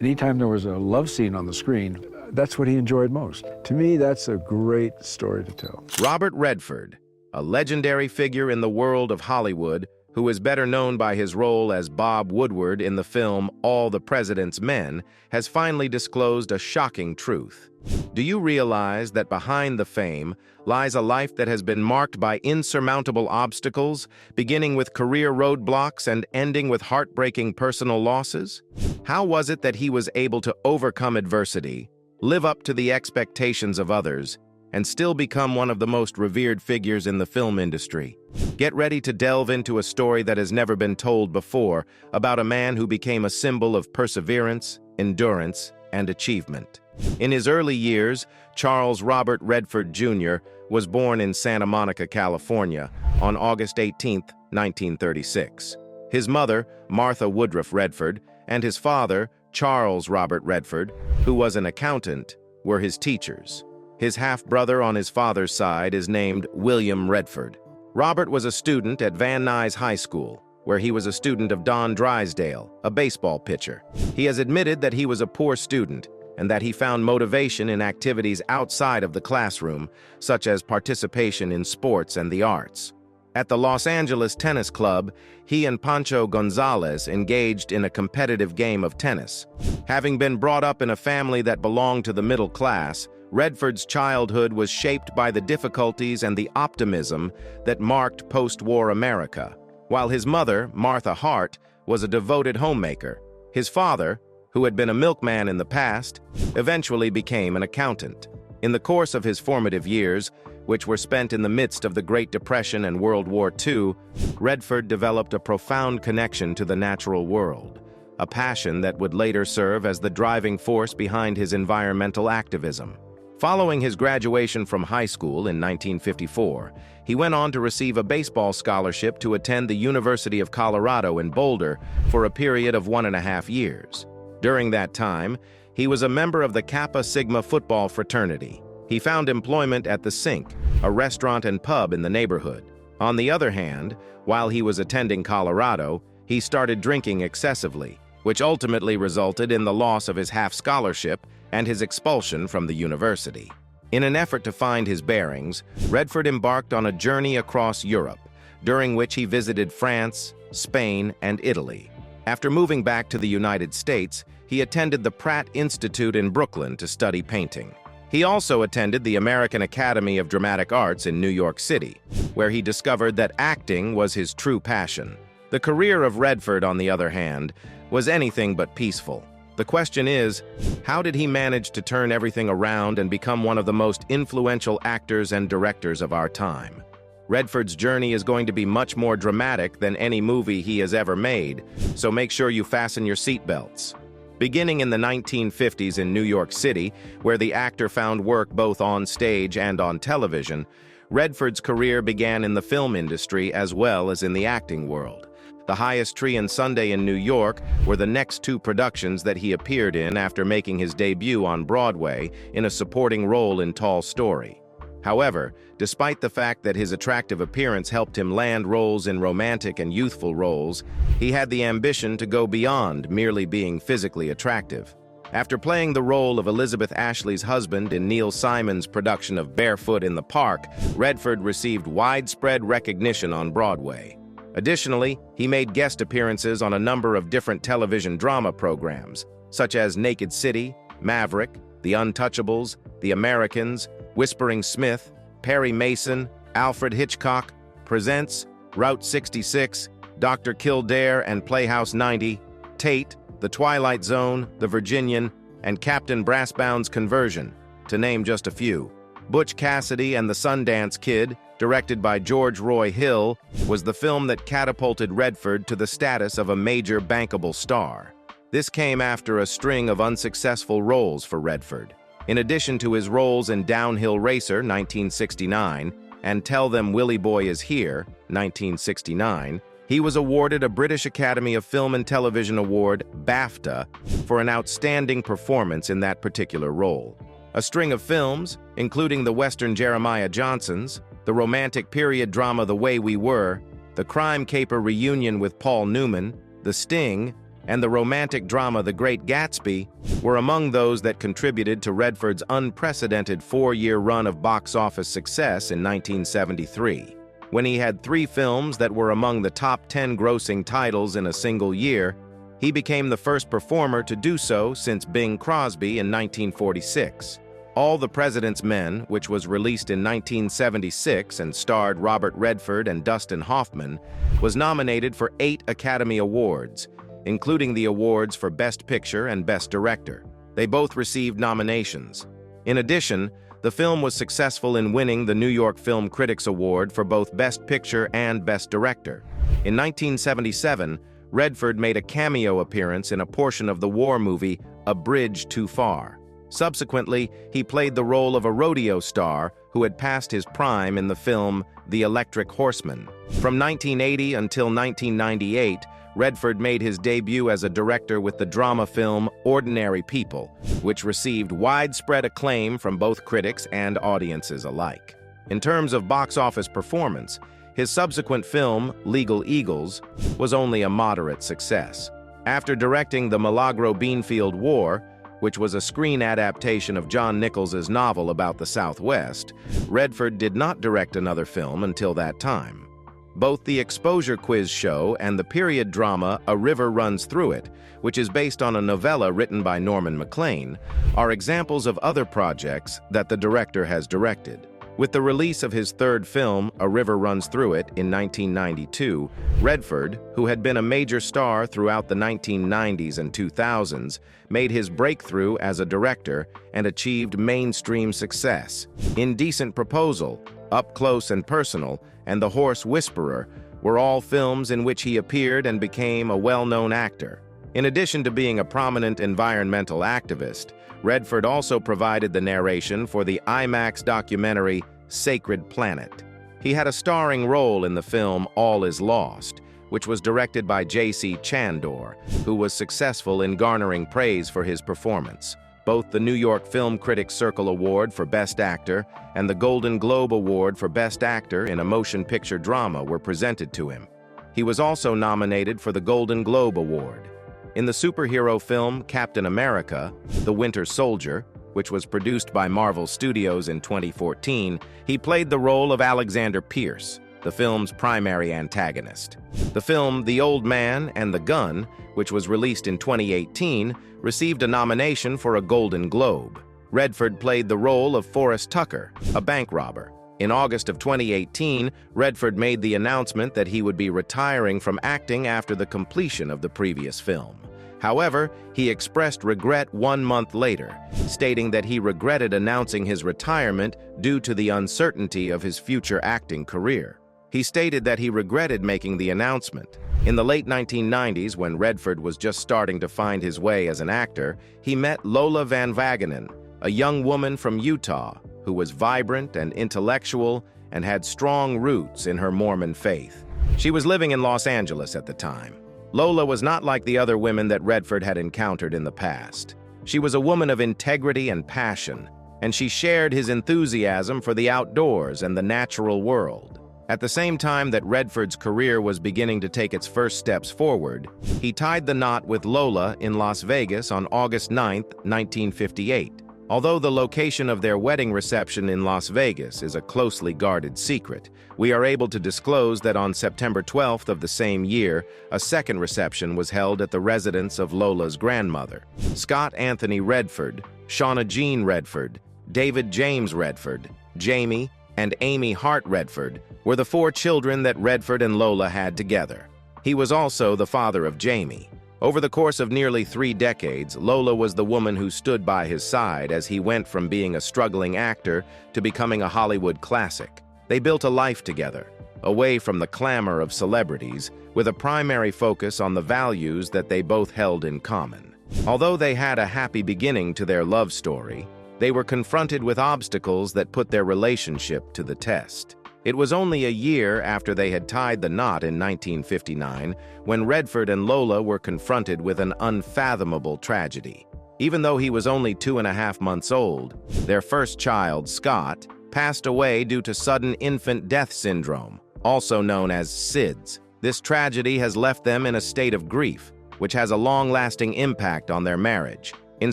Anytime there was a love scene on the screen, that's what he enjoyed most. To me, that's a great story to tell. Robert Redford, a legendary figure in the world of Hollywood, who is better known by his role as Bob Woodward in the film All the President's Men, has finally disclosed a shocking truth. Do you realize that behind the fame lies a life that has been marked by insurmountable obstacles, beginning with career roadblocks and ending with heartbreaking personal losses? How was it that he was able to overcome adversity, live up to the expectations of others, and still become one of the most revered figures in the film industry? Get ready to delve into a story that has never been told before about a man who became a symbol of perseverance, endurance, and achievement. In his early years, Charles Robert Redford Jr. was born in Santa Monica, California, on August 18, 1936. His mother, Martha Woodruff Redford, and his father, Charles Robert Redford, who was an accountant, were his teachers. His half-brother on his father's side is named William Redford. Robert was a student at Van Nuys High School, where he was a student of Don Drysdale, a baseball pitcher. He has admitted that he was a poor student and that he found motivation in activities outside of the classroom, such as participation in sports and the arts. At the Los Angeles Tennis Club, he and Pancho Gonzalez engaged in a competitive game of tennis. Having been brought up in a family that belonged to the middle class, Redford's childhood was shaped by the difficulties and the optimism that marked post-war America. While his mother, Martha Hart, was a devoted homemaker, his father, who had been a milkman in the past, eventually became an accountant. In the course of his formative years, which were spent in the midst of the Great Depression and World War II, Redford developed a profound connection to the natural world, a passion that would later serve as the driving force behind his environmental activism. Following his graduation from high school in 1954, he went on to receive a baseball scholarship to attend the University of Colorado in Boulder for a period of 1.5 years. During that time, he was a member of the Kappa Sigma football fraternity. He found employment at the Sink, a restaurant and pub in the neighborhood. On the other hand, while he was attending Colorado, he started drinking excessively, which ultimately resulted in the loss of his half-scholarship and his expulsion from the university. In an effort to find his bearings, Redford embarked on a journey across Europe, during which he visited France, Spain, and Italy. After moving back to the United States, he attended the Pratt Institute in Brooklyn to study painting. He also attended the American Academy of Dramatic Arts in New York City, where he discovered that acting was his true passion. The career of Redford, on the other hand, was anything but peaceful. The question is, how did he manage to turn everything around and become one of the most influential actors and directors of our time? Redford's journey is going to be much more dramatic than any movie he has ever made, so make sure you fasten your seatbelts. Beginning in the 1950s in New York City, where the actor found work both on stage and on television, Redford's career began in the film industry as well as in the acting world. The Highest Tree and Sunday in New York were the next two productions that he appeared in after making his debut on Broadway in a supporting role in Tall Story. However, despite the fact that his attractive appearance helped him land roles in romantic and youthful roles, he had the ambition to go beyond merely being physically attractive. After playing the role of Elizabeth Ashley's husband in Neil Simon's production of Barefoot in the Park, Redford received widespread recognition on Broadway. Additionally, he made guest appearances on a number of different television drama programs, such as Naked City, Maverick, The Untouchables, The Americans, Whispering Smith, Perry Mason, Alfred Hitchcock, Presents, Route 66, Dr. Kildare and Playhouse 90, Tate, The Twilight Zone, The Virginian, and Captain Brassbound's Conversion, to name just a few. Butch Cassidy and the Sundance Kid, directed by George Roy Hill, was the film that catapulted Redford to the status of a major bankable star. This came after a string of unsuccessful roles for Redford. In addition to his roles in Downhill Racer, 1969, and Tell Them Willie Boy Is Here, 1969, he was awarded a British Academy of Film and Television Award, BAFTA, for an outstanding performance in that particular role. A string of films, including the Western Jeremiah Johnsons, the romantic period drama The Way We Were, the crime caper Reunion with Paul Newman, The Sting, and the romantic drama The Great Gatsby were among those that contributed to Redford's unprecedented four-year run of box office success in 1973. When he had 3 films that were among the top 10 grossing titles in a single year, he became the first performer to do so since Bing Crosby in 1946. All the President's Men, which was released in 1976 and starred Robert Redford and Dustin Hoffman, was nominated for 8 Academy Awards, including the awards for Best Picture and Best Director. They both received nominations. In addition, the film was successful in winning the New York Film Critics Award for both Best Picture and Best Director. In 1977, Redford made a cameo appearance in a portion of the war movie A Bridge Too Far. Subsequently, he played the role of a rodeo star who had passed his prime in the film The Electric Horseman. From 1980 until 1998, Redford made his debut as a director with the drama film Ordinary People, which received widespread acclaim from both critics and audiences alike. In terms of box office performance, his subsequent film, Legal Eagles, was only a moderate success. After directing The Milagro Beanfield War, which was a screen adaptation of John Nichols's novel about the Southwest, Redford did not direct another film until that time. Both the exposure quiz show and the period drama A River Runs Through It, which is based on a novella written by Norman Maclean, are examples of other projects that the director has directed. With the release of his 3rd film, A River Runs Through It, in 1992, Redford, who had been a major star throughout the 1990s and 2000s, made his breakthrough as a director and achieved mainstream success. Indecent Proposal, Up Close and Personal, and The Horse Whisperer were all films in which he appeared and became a well-known actor. In addition to being a prominent environmental activist, Redford also provided the narration for the IMAX documentary Sacred Planet. He had a starring role in the film All Is Lost, which was directed by J.C. Chandor, who was successful in garnering praise for his performance. Both the New York Film Critics Circle Award for Best Actor and the Golden Globe Award for Best Actor in a Motion Picture Drama were presented to him. He was also nominated for the Golden Globe Award. In the superhero film Captain America: The Winter Soldier, which was produced by Marvel Studios in 2014, he played the role of Alexander Pierce, the film's primary antagonist. The film The Old Man and the Gun, which was released in 2018, received a nomination for a Golden Globe. Redford played the role of Forrest Tucker, a bank robber. In August of 2018, Redford made the announcement that he would be retiring from acting after the completion of the previous film. However, he expressed regret 1 month later, stating that he regretted announcing his retirement due to the uncertainty of his future acting career. He stated that he regretted making the announcement. In the late 1990s, when Redford was just starting to find his way as an actor, he met Lola Van Wagenen, a young woman from Utah who was vibrant and intellectual and had strong roots in her Mormon faith. She was living in Los Angeles at the time. Lola was not like the other women that Redford had encountered in the past. She was a woman of integrity and passion, and she shared his enthusiasm for the outdoors and the natural world. At the same time that Redford's career was beginning to take its first steps forward, he tied the knot with Lola in Las Vegas on August 9, 1958. Although the location of their wedding reception in Las Vegas is a closely guarded secret, we are able to disclose that on September 12th of the same year, a second reception was held at the residence of Lola's grandmother. Scott Anthony Redford, Shauna Jean Redford, David James Redford, Jamie, and Amy Hart Redford were the 4 children that Redford and Lola had together. He was also the father of Jamie. Over the course of nearly 3 decades, Lola was the woman who stood by his side as he went from being a struggling actor to becoming a Hollywood classic. They built a life together, away from the clamor of celebrities, with a primary focus on the values that they both held in common. Although they had a happy beginning to their love story, they were confronted with obstacles that put their relationship to the test. It was only a year after they had tied the knot in 1959 when Redford and Lola were confronted with an unfathomable tragedy. Even though he was only 2.5 months old, their first child, Scott, passed away due to sudden infant death syndrome, also known as SIDS. This tragedy has left them in a state of grief, which has a long-lasting impact on their marriage. In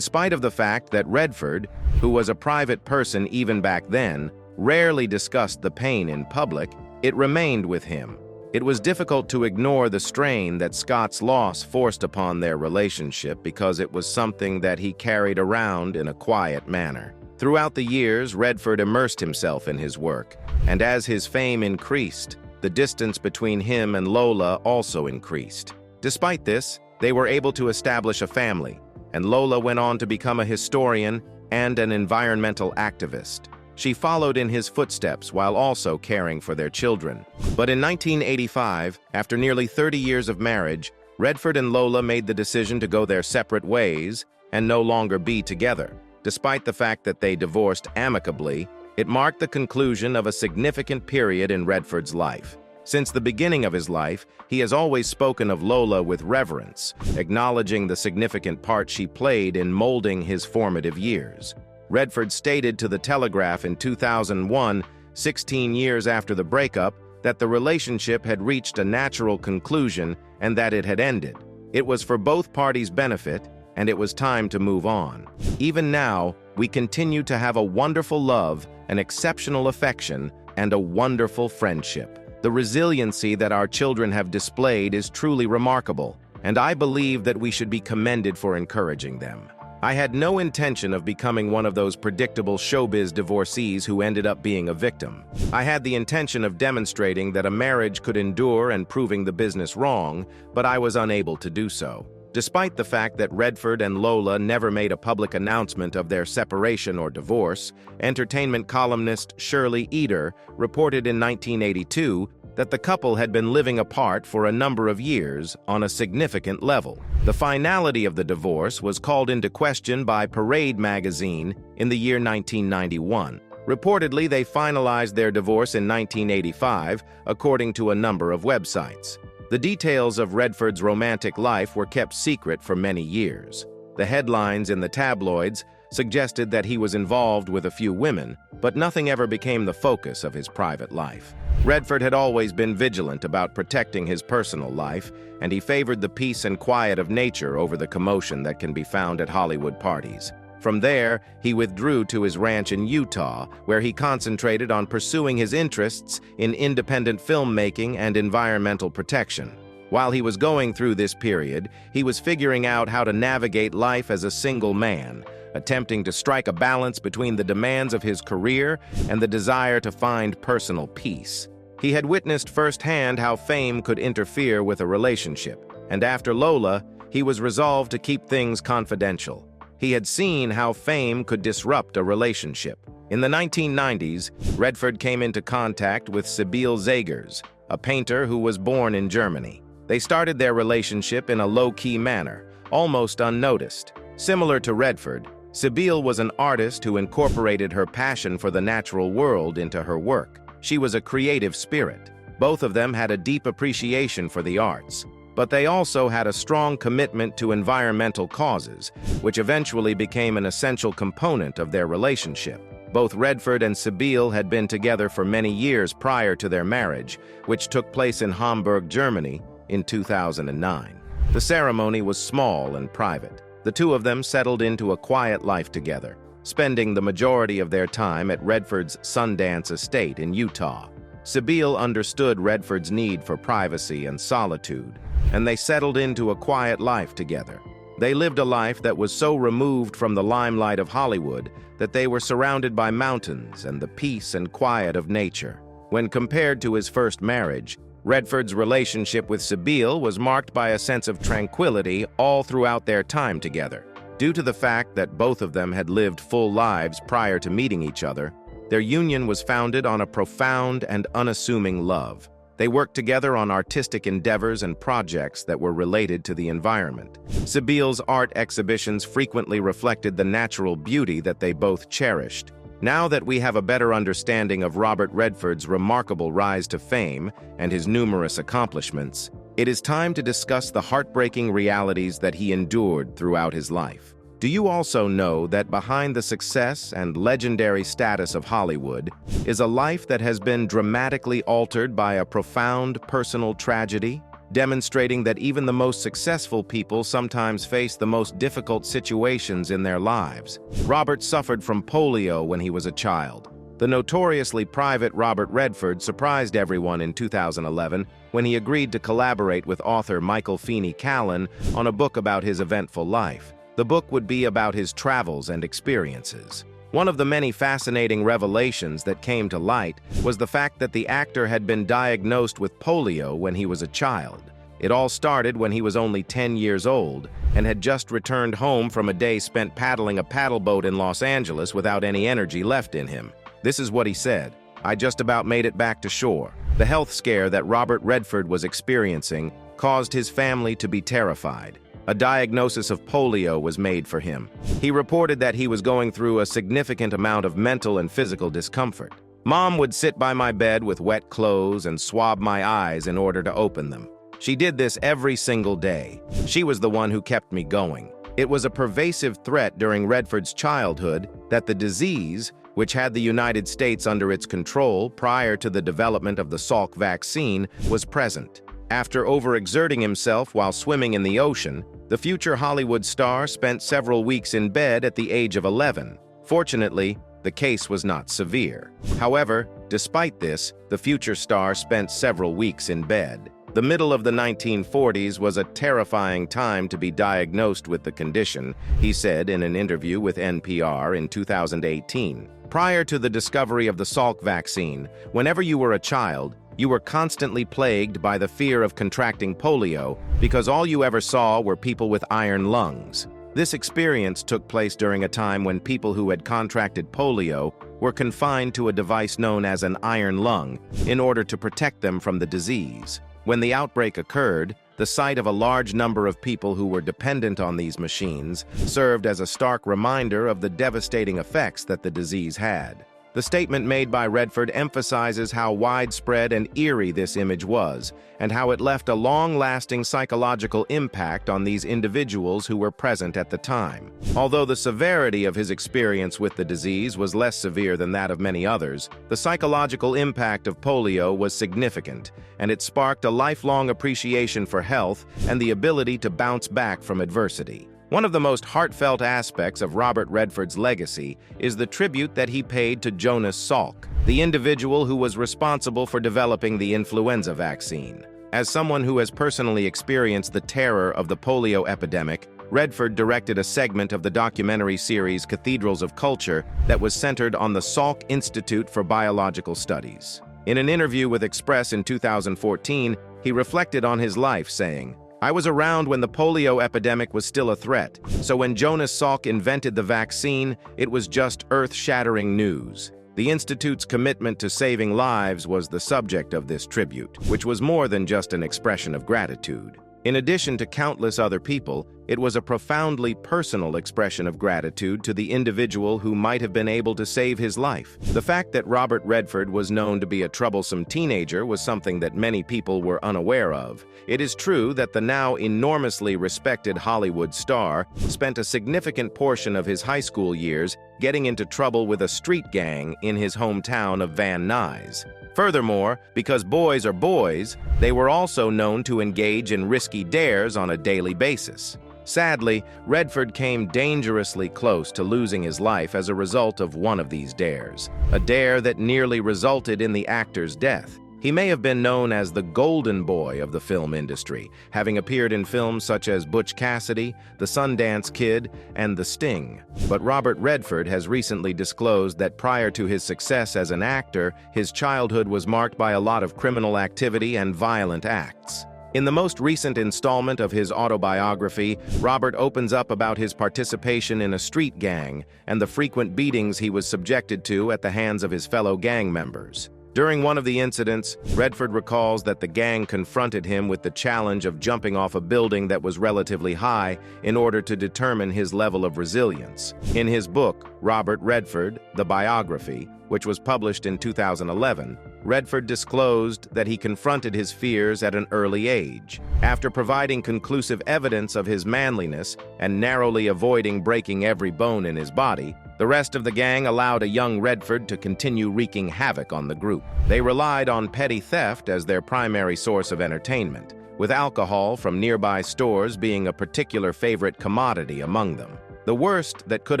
spite of the fact that Redford, who was a private person even back then, rarely discussed the pain in public, it remained with him. It was difficult to ignore the strain that Scott's loss forced upon their relationship because it was something that he carried around in a quiet manner. Throughout the years, Redford immersed himself in his work, and as his fame increased, the distance between him and Lola also increased. Despite this, they were able to establish a family, and Lola went on to become a historian and an environmental activist. She followed in his footsteps while also caring for their children. But in 1985, after nearly 30 years of marriage, Redford and Lola made the decision to go their separate ways and no longer be together. Despite the fact that they divorced amicably, it marked the conclusion of a significant period in Redford's life. Since the beginning of his life, he has always spoken of Lola with reverence, acknowledging the significant part she played in molding his formative years. Redford stated to The Telegraph in 2001, 16 years after the breakup, that the relationship had reached a natural conclusion and that it had ended. It was for both parties' benefit, and it was time to move on. Even now, we continue to have a wonderful love, an exceptional affection, and a wonderful friendship. The resiliency that our children have displayed is truly remarkable, and I believe that we should be commended for encouraging them. I had no intention of becoming one of those predictable showbiz divorcees who ended up being a victim. I had the intention of demonstrating that a marriage could endure and proving the business wrong, but I was unable to do so. Despite the fact that Redford and Lola never made a public announcement of their separation or divorce, entertainment columnist Shirley Eder reported in 1982 that the couple had been living apart for a number of years on a significant level. The finality of the divorce was called into question by Parade magazine in the year 1991. Reportedly, they finalized their divorce in 1985, according to a number of websites. The details of Redford's romantic life were kept secret for many years. The headlines in the tabloids suggested that he was involved with a few women, but nothing ever became the focus of his private life. Redford had always been vigilant about protecting his personal life, and he favored the peace and quiet of nature over the commotion that can be found at Hollywood parties. From there, he withdrew to his ranch in Utah, where he concentrated on pursuing his interests in independent filmmaking and environmental protection. While he was going through this period, he was figuring out how to navigate life as a single man, attempting to strike a balance between the demands of his career and the desire to find personal peace. He had witnessed firsthand how fame could interfere with a relationship, and after Lola, he was resolved to keep things confidential. He had seen how fame could disrupt a relationship. In the 1990s, Redford came into contact with Sibylle Zegers, a painter who was born in Germany. They started their relationship in a low-key manner, almost unnoticed. Similar to Redford, Sibylle was an artist who incorporated her passion for the natural world into her work. She was a creative spirit. Both of them had a deep appreciation for the arts, but they also had a strong commitment to environmental causes, which eventually became an essential component of their relationship. Both Redford and Sibylle had been together for many years prior to their marriage, which took place in Hamburg, Germany, in 2009. The ceremony was small and private. The two of them settled into a quiet life together, spending the majority of their time at Redford's Sundance estate in Utah. Sibylle understood Redford's need for privacy and solitude, and they settled into a quiet life together. They lived a life that was so removed from the limelight of Hollywood that they were surrounded by mountains and the peace and quiet of nature. When compared to his first marriage, Redford's relationship with Sibylle was marked by a sense of tranquility all throughout their time together. Due to the fact that both of them had lived full lives prior to meeting each other, their union was founded on a profound and unassuming love. They worked together on artistic endeavors and projects that were related to the environment. Sibylle's art exhibitions frequently reflected the natural beauty that they both cherished. Now that we have a better understanding of Robert Redford's remarkable rise to fame and his numerous accomplishments, it is time to discuss the heartbreaking realities that he endured throughout his life. Do you also know that behind the success and legendary status of Hollywood is a life that has been dramatically altered by a profound personal tragedy? demonstrating that even the most successful people sometimes face the most difficult situations in their lives. Robert suffered from polio when he was a child. The notoriously private Robert Redford surprised everyone in 2011 when he agreed to collaborate with author Michael Feeney Callan on a book about his eventful life. The book would be about his travels and experiences. One of the many fascinating revelations that came to light was the fact that the actor had been diagnosed with polio when he was a child. It all started when he was only 10 years old and had just returned home from a day spent paddling a paddle boat in Los Angeles without any energy left in him. This is what he said: "I just about made it back to shore." The health scare that Robert Redford was experiencing caused his family to be terrified. A diagnosis of polio was made for him. He reported that he was going through a significant amount of mental and physical discomfort. "Mom would sit by my bed with wet clothes and swab my eyes in order to open them. She did this every single day. She was the one who kept me going." It was a pervasive threat during Redford's childhood that the disease, which had the United States under its control prior to the development of the Salk vaccine, was present. After overexerting himself while swimming in the ocean, the future Hollywood star spent several weeks in bed at the age of 11. Fortunately, the case was not severe. However, despite this, the future star spent several weeks in bed. The middle of the 1940s was a terrifying time to be diagnosed with the condition, he said in an interview with NPR in 2018. Prior to the discovery of the Salk vaccine, whenever you were a child, you were constantly plagued by the fear of contracting polio because all you ever saw were people with iron lungs. This experience took place during a time when people who had contracted polio were confined to a device known as an iron lung in order to protect them from the disease. When the outbreak occurred, the sight of a large number of people who were dependent on these machines served as a stark reminder of the devastating effects that the disease had. The statement made by Redford emphasizes how widespread and eerie this image was, and how it left a long-lasting psychological impact on these individuals who were present at the time. Although the severity of his experience with the disease was less severe than that of many others, the psychological impact of polio was significant, and it sparked a lifelong appreciation for health and the ability to bounce back from adversity. One of the most heartfelt aspects of Robert Redford's legacy is the tribute that he paid to Jonas Salk, the individual who was responsible for developing the influenza vaccine. As someone who has personally experienced the terror of the polio epidemic, Redford directed a segment of the documentary series Cathedrals of Culture that was centered on the Salk Institute for Biological Studies. In an interview with Express in 2014, he reflected on his life, saying, "I was around when the polio epidemic was still a threat, so when Jonas Salk invented the vaccine, it was just earth-shattering news." The Institute's commitment to saving lives was the subject of this tribute, which was more than just an expression of gratitude. In addition to countless other people, it was a profoundly personal expression of gratitude to the individual who might have been able to save his life. The fact that Robert Redford was known to be a troublesome teenager was something that many people were unaware of. It is true that the now enormously respected Hollywood star spent a significant portion of his high school years getting into trouble with a street gang in his hometown of Van Nuys. Furthermore, because boys are boys, they were also known to engage in risky dares on a daily basis. Sadly, Redford came dangerously close to losing his life as a result of one of these dares, a dare that nearly resulted in the actor's death. He may have been known as the golden boy of the film industry, having appeared in films such as Butch Cassidy, The Sundance Kid, and The Sting. But Robert Redford has recently disclosed that prior to his success as an actor, his childhood was marked by a lot of criminal activity and violent acts. In the most recent installment of his autobiography, Robert opens up about his participation in a street gang and the frequent beatings he was subjected to at the hands of his fellow gang members. During one of the incidents, Redford recalls that the gang confronted him with the challenge of jumping off a building that was relatively high in order to determine his level of resilience. In his book, Robert Redford, The Biography, which was published in 2011, Redford disclosed that he confronted his fears at an early age. After providing conclusive evidence of his manliness and narrowly avoiding breaking every bone in his body, the rest of the gang allowed a young Redford to continue wreaking havoc on the group. They relied on petty theft as their primary source of entertainment, with alcohol from nearby stores being a particular favorite commodity among them. The worst that could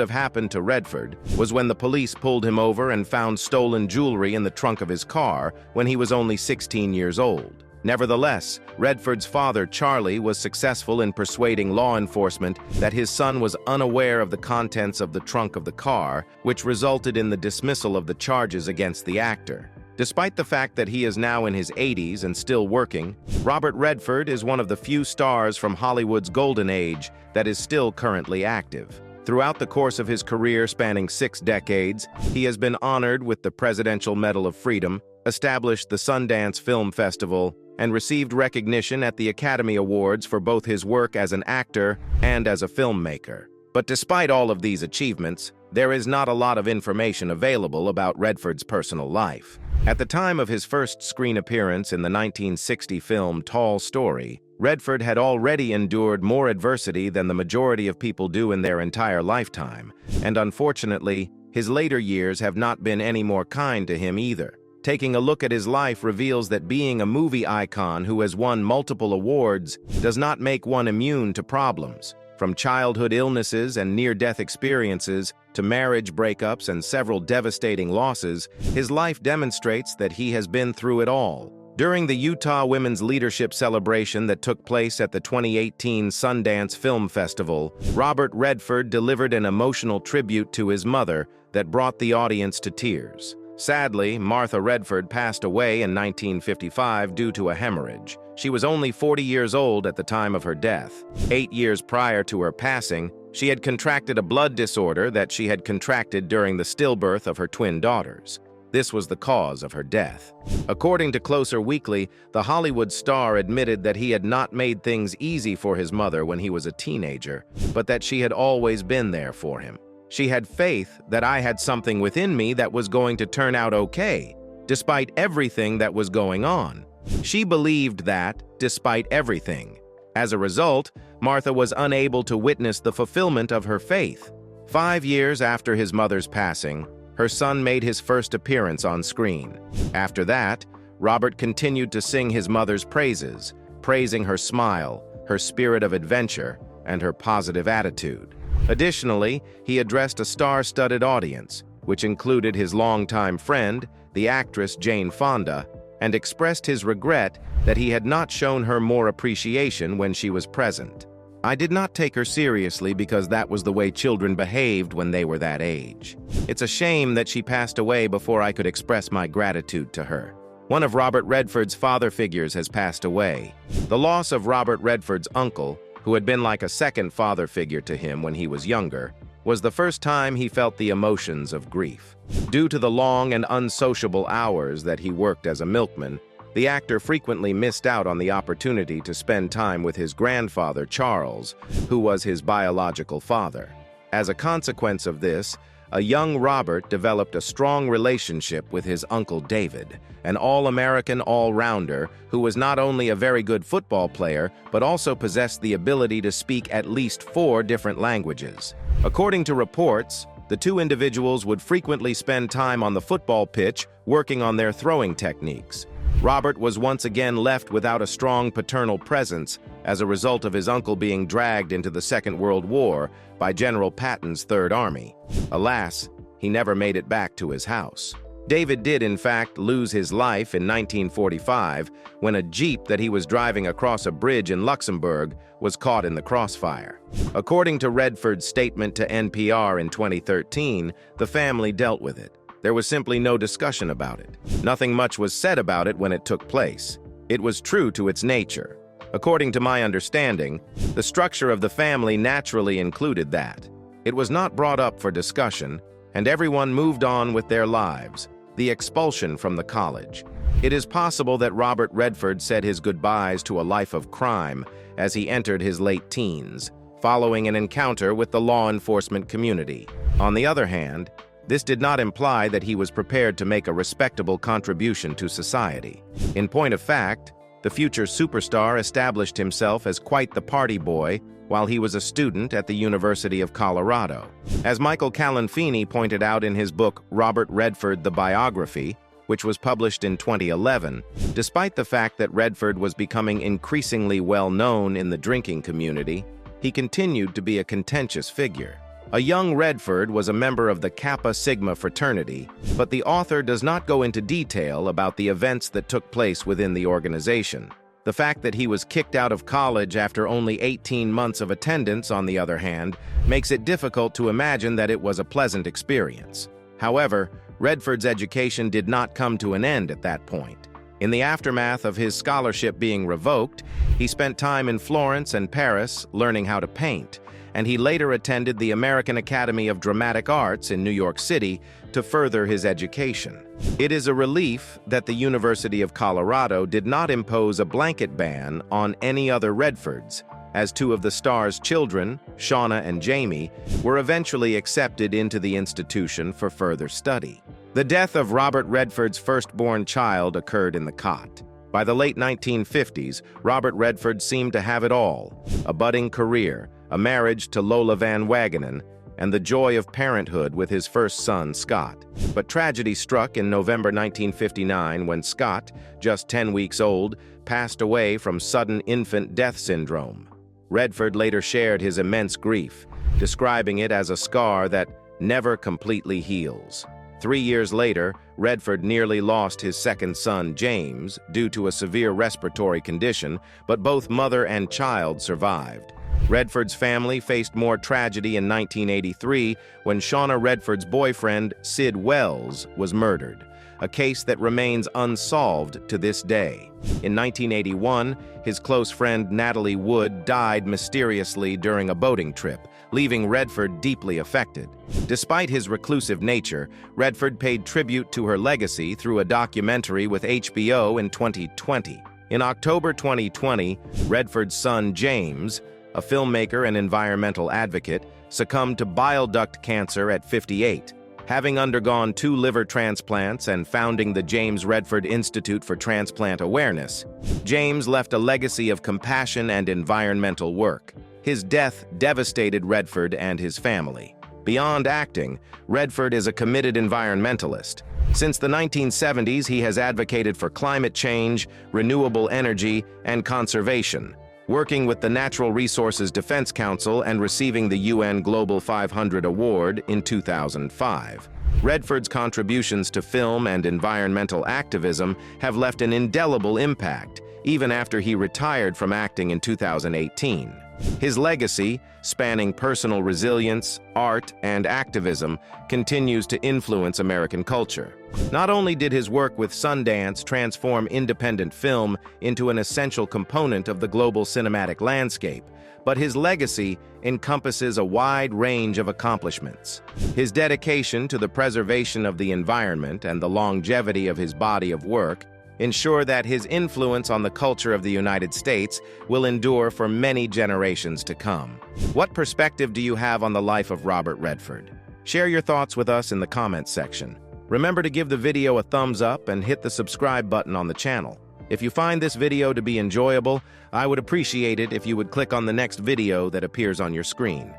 have happened to Redford was when the police pulled him over and found stolen jewelry in the trunk of his car when he was only 16 years old. Nevertheless, Redford's father, Charlie, was successful in persuading law enforcement that his son was unaware of the contents of the trunk of the car, which resulted in the dismissal of the charges against the actor. Despite the fact that he is now in his 80s and still working, Robert Redford is one of the few stars from Hollywood's golden age that is still currently active. Throughout the course of his career spanning 6 decades, he has been honored with the Presidential Medal of Freedom, established the Sundance Film Festival, and received recognition at the Academy Awards for both his work as an actor and as a filmmaker. But despite all of these achievements, there is not a lot of information available about Redford's personal life. At the time of his first screen appearance in the 1960 film Tall Story, Redford had already endured more adversity than the majority of people do in their entire lifetime, and unfortunately, his later years have not been any more kind to him either. Taking a look at his life reveals that being a movie icon who has won multiple awards does not make one immune to problems. From childhood illnesses and near-death experiences to marriage breakups and several devastating losses, his life demonstrates that he has been through it all. During the Utah Women's Leadership Celebration that took place at the 2018 Sundance Film Festival, Robert Redford delivered an emotional tribute to his mother that brought the audience to tears. Sadly, Martha Redford passed away in 1955 due to a hemorrhage. She was only 40 years old at the time of her death. 8 years prior to her passing, she had contracted a blood disorder that she had contracted during the stillbirth of her twin daughters. This was the cause of her death. According to Closer Weekly, the Hollywood star admitted that he had not made things easy for his mother when he was a teenager, but that she had always been there for him. She had faith that I had something within me that was going to turn out okay, despite everything that was going on. She believed that, despite everything. As a result, Martha was unable to witness the fulfillment of her faith. 5 years after his mother's passing, her son made his first appearance on screen. After that, Robert continued to sing his mother's praises, praising her smile, her spirit of adventure, and her positive attitude. Additionally, he addressed a star-studded audience, which included his longtime friend, the actress Jane Fonda, and expressed his regret that he had not shown her more appreciation when she was present. I did not take her seriously because that was the way children behaved when they were that age. It's a shame that she passed away before I could express my gratitude to her. One of Robert Redford's father figures has passed away. The loss of Robert Redford's uncle, who had been like a second father figure to him when he was younger, was the first time he felt the emotions of grief. Due to the long and unsociable hours that he worked as a milkman, the actor frequently missed out on the opportunity to spend time with his grandfather, Charles, who was his biological father. As a consequence of this, a young Robert developed a strong relationship with his uncle David, an all-American all-rounder who was not only a very good football player, but also possessed the ability to speak at least 4 different languages. According to reports, the two individuals would frequently spend time on the football pitch working on their throwing techniques. Robert was once again left without a strong paternal presence as a result of his uncle being dragged into the Second World War by General Patton's Third Army. Alas, he never made it back to his house. David did, in fact, lose his life in 1945 when a Jeep that he was driving across a bridge in Luxembourg was caught in the crossfire. According to Redford's statement to NPR in 2013, the family dealt with it. There was simply no discussion about it. Nothing much was said about it when it took place. It was true to its nature. According to my understanding, the structure of the family naturally included that. It was not brought up for discussion, and everyone moved on with their lives. The expulsion from the college. It is possible that Robert Redford said his goodbyes to a life of crime as he entered his late teens, following an encounter with the law enforcement community. On the other hand, this did not imply that he was prepared to make a respectable contribution to society. In point of fact, the future superstar established himself as quite the party boy while he was a student at the University of Colorado. As Michael Calanfini pointed out in his book Robert Redford, the Biography, which was published in 2011, despite the fact that Redford was becoming increasingly well-known in the drinking community, he continued to be a contentious figure. A young Redford was a member of the Kappa Sigma fraternity, but the author does not go into detail about the events that took place within the organization. The fact that he was kicked out of college after only 18 months of attendance, on the other hand, makes it difficult to imagine that it was a pleasant experience. However, Redford's education did not come to an end at that point. In the aftermath of his scholarship being revoked, he spent time in Florence and Paris learning how to paint, and he later attended the American Academy of Dramatic Arts in New York City to further his education. It is a relief that the University of Colorado did not impose a blanket ban on any other Redfords, as two of the star's children, Shauna and Jamie, were eventually accepted into the institution for further study. The death of Robert Redford's firstborn child occurred in the cot. By the late 1950s, Robert Redford seemed to have it all: a budding career, a marriage to Lola Van Wagenen, and the joy of parenthood with his first son, Scott. But tragedy struck in November 1959 when Scott, just 10 weeks old, passed away from sudden infant death syndrome. Redford later shared his immense grief, describing it as a scar that never completely heals. 3 years later, Redford nearly lost his second son, James, due to a severe respiratory condition, but both mother and child survived. Redford's family faced more tragedy in 1983 when Shauna Redford's boyfriend, Sid Wells, was murdered, a case that remains unsolved to this day. In 1981, his close friend Natalie Wood died mysteriously during a boating trip, leaving Redford deeply affected. Despite his reclusive nature, Redford paid tribute to her legacy through a documentary with HBO in 2020. In October 2020, Redford's son, James, a filmmaker and environmental advocate, succumbed to bile duct cancer at 58. Having undergone 2 liver transplants and founding the James Redford Institute for Transplant Awareness, James left a legacy of compassion and environmental work. His death devastated Redford and his family. Beyond acting, Redford is a committed environmentalist. Since the 1970s, he has advocated for climate change, renewable energy, and conservation, working with the Natural Resources Defense Council and receiving the UN Global 500 Award in 2005. Redford's contributions to film and environmental activism have left an indelible impact, even after he retired from acting in 2018. His legacy, spanning personal resilience, art, and activism, continues to influence American culture. Not only did his work with Sundance transform independent film into an essential component of the global cinematic landscape, but his legacy encompasses a wide range of accomplishments. His dedication to the preservation of the environment and the longevity of his body of work ensure that his influence on the culture of the United States will endure for many generations to come. What perspective do you have on the life of Robert Redford? Share your thoughts with us in the comments section. Remember to give the video a thumbs up and hit the subscribe button on the channel. If you find this video to be enjoyable, I would appreciate it if you would click on the next video that appears on your screen.